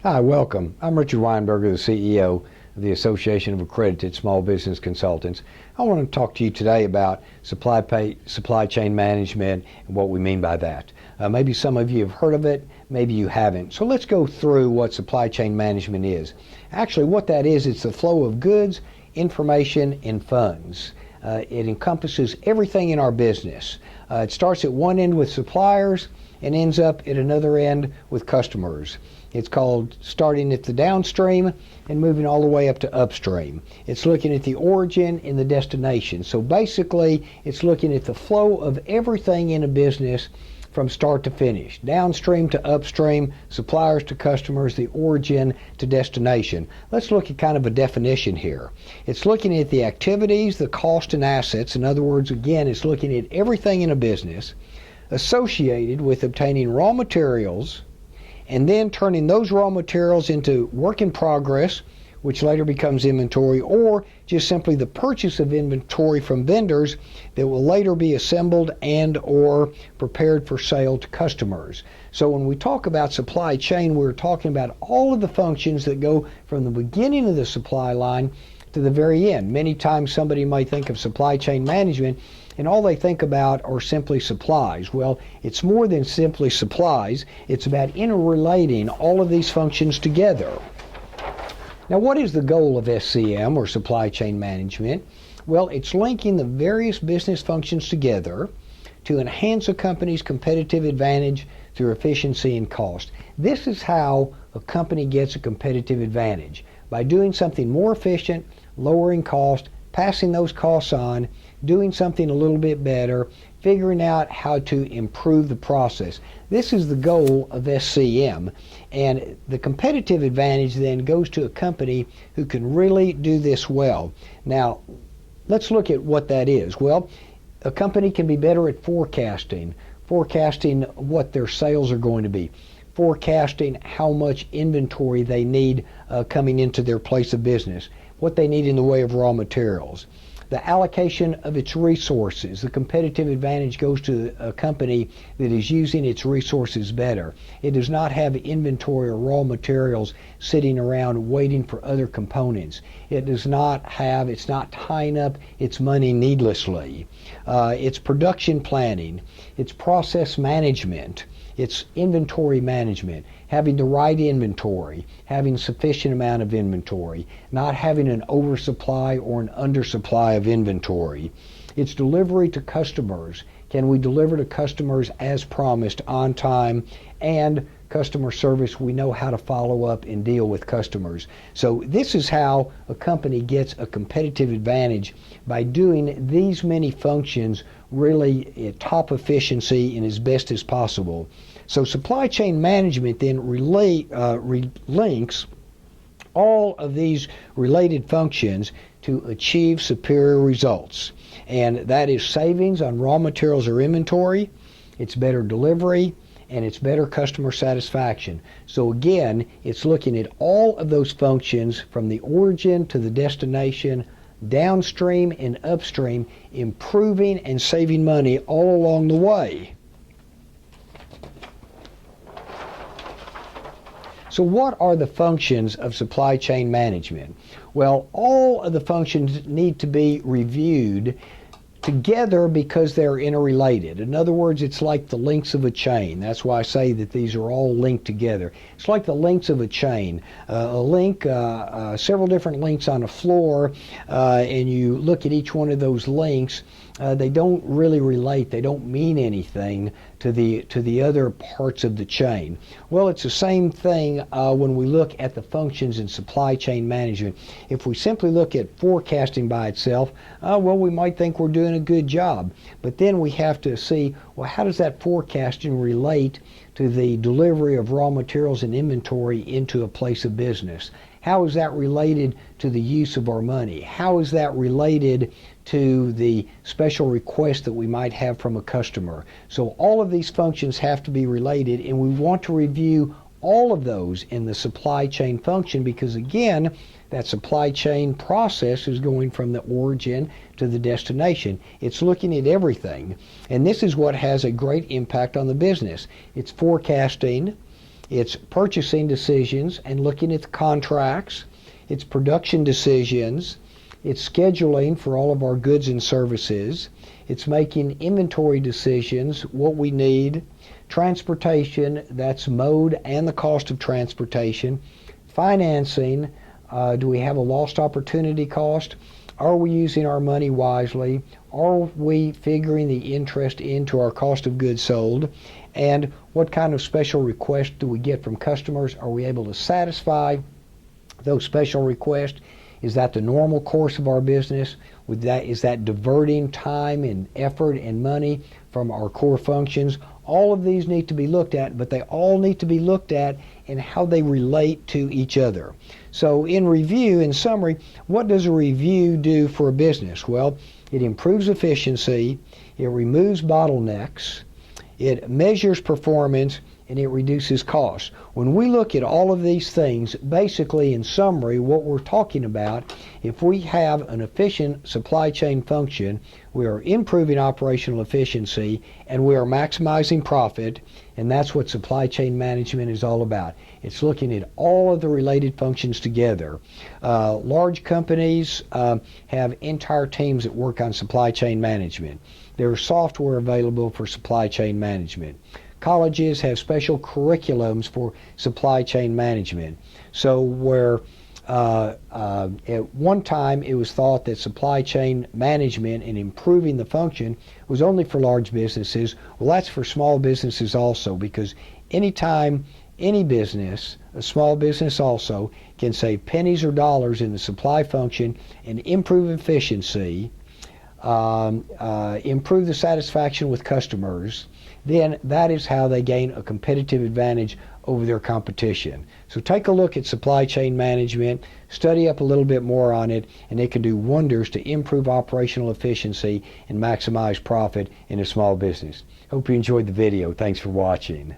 Hi, welcome. I'm Richard Weinberger, the CEO of the Association of Accredited Small Business Consultants. I want to talk to you today about supply chain management and what we mean by that. Maybe some of you have heard of it, maybe you haven't. So let's go through what supply chain management is. Actually, what that is, it's the flow of goods, information, and funds. It encompasses everything in our business. It starts at one end with suppliers and ends up at another end with customers. It's called starting at the downstream and moving all the way up to upstream. It's looking at the origin and the destination. So basically, it's looking at the flow of everything in a business from start to finish. Downstream to upstream, suppliers to customers, the origin to destination. Let's look at kind of a definition here. It's looking at the activities, the cost, and assets. In other words, again, it's looking at everything in a business associated with obtaining raw materials and then turning those raw materials into work in progress, which later becomes inventory, or just simply the purchase of inventory from vendors that will later be assembled and or prepared for sale to customers. So when we talk about supply chain, we're talking about all of the functions that go from the beginning of the supply line to the very end. Many times somebody might think of supply chain management and all they think about are simply supplies. Well, it's more than simply supplies. It's about interrelating all of these functions together. Now, what is the goal of SCM, or supply chain management? Well, it's linking the various business functions together to enhance a company's competitive advantage through efficiency and cost. This is how a company gets a competitive advantage, by doing something more efficient, lowering cost, passing those costs on, doing something a little bit better, figuring out how to improve the process. This is the goal of SCM, and the competitive advantage then goes to a company who can really do this well. Now, let's look at what that is. Well, a company can be better at forecasting what their sales are going to be, forecasting how much inventory they need coming into their place of business, what they need in the way of raw materials, the allocation of its resources. The competitive advantage goes to a company that is using its resources better. It does not have inventory or raw materials sitting around waiting for other components. It's not tying up its money needlessly. It's production planning, it's process management, it's inventory management, having the right inventory, having sufficient amount of inventory, not having an oversupply or an undersupply of inventory. It's delivery to customers. Can we deliver to customers as promised on time? And customer service, we know how to follow up and deal with customers. So this is how a company gets a competitive advantage, by doing these many functions really at top efficiency and as best as possible. So supply chain management then links all of these related functions to achieve superior results. And that is savings on raw materials or inventory, it's better delivery, and it's better customer satisfaction. So again, it's looking at all of those functions from the origin to the destination, downstream and upstream, improving and saving money all along the way. So what are the functions of supply chain management? Well, all of the functions need to be reviewed together because they're interrelated. In other words, it's like the links of a chain. That's why I say that these are all linked together. It's like the links of a chain. Several different links on a floor, and you look at each one of those links, they don't really relate. They don't mean anything to the other parts of the chain. Well, it's the same thing when we look at the functions in supply chain management. If we simply look at forecasting by itself, well, we might think we're doing a good job. But then we have to see, well, how does that forecasting relate to the delivery of raw materials and inventory into a place of business? How is that related to the use of our money? How is that related to the special request that we might have from a customer? So all of these functions have to be related, and we want to review all of those in the supply chain function, because again, that supply chain process is going from the origin to the destination. It's looking at everything, and this is what has a great impact on the business. It's forecasting, It's purchasing decisions and looking at the contracts. It's production decisions. It's scheduling for all of our goods and services. It's making inventory decisions, what we need. Transportation, that's mode and the cost of transportation. Financing, do we have a lost opportunity cost? Are we using our money wisely? Are we figuring the interest into our cost of goods sold? And what kind of special requests do we get from customers? Are we able to satisfy those special requests? Is that the normal course of our business? Is that diverting time and effort and money from our core functions? All of these need to be looked at, but they all need to be looked at in how they relate to each other. So in review, in summary, what does a review do for a business? Well, it improves efficiency, it removes bottlenecks, it measures performance, and it reduces costs. When we look at all of these things, basically in summary, what we're talking about, if we have an efficient supply chain function, we are improving operational efficiency and we are maximizing profit, and that's what supply chain management is all about. It's looking at all of the related functions together. Large companies have entire teams that work on supply chain management. There's software available for supply chain management. Colleges have special curriculums for supply chain management. So where at one time it was thought that supply chain management and improving the function was only for large businesses, well, that's for small businesses also, because anytime any business, a small business also, can save pennies or dollars in the supply function and improve efficiency, improve the satisfaction with customers, then that is how they gain a competitive advantage over their competition. So take a look at supply chain management, study up a little bit more on it, and it can do wonders to improve operational efficiency and maximize profit in a small business. Hope you enjoyed the video. Thanks for watching.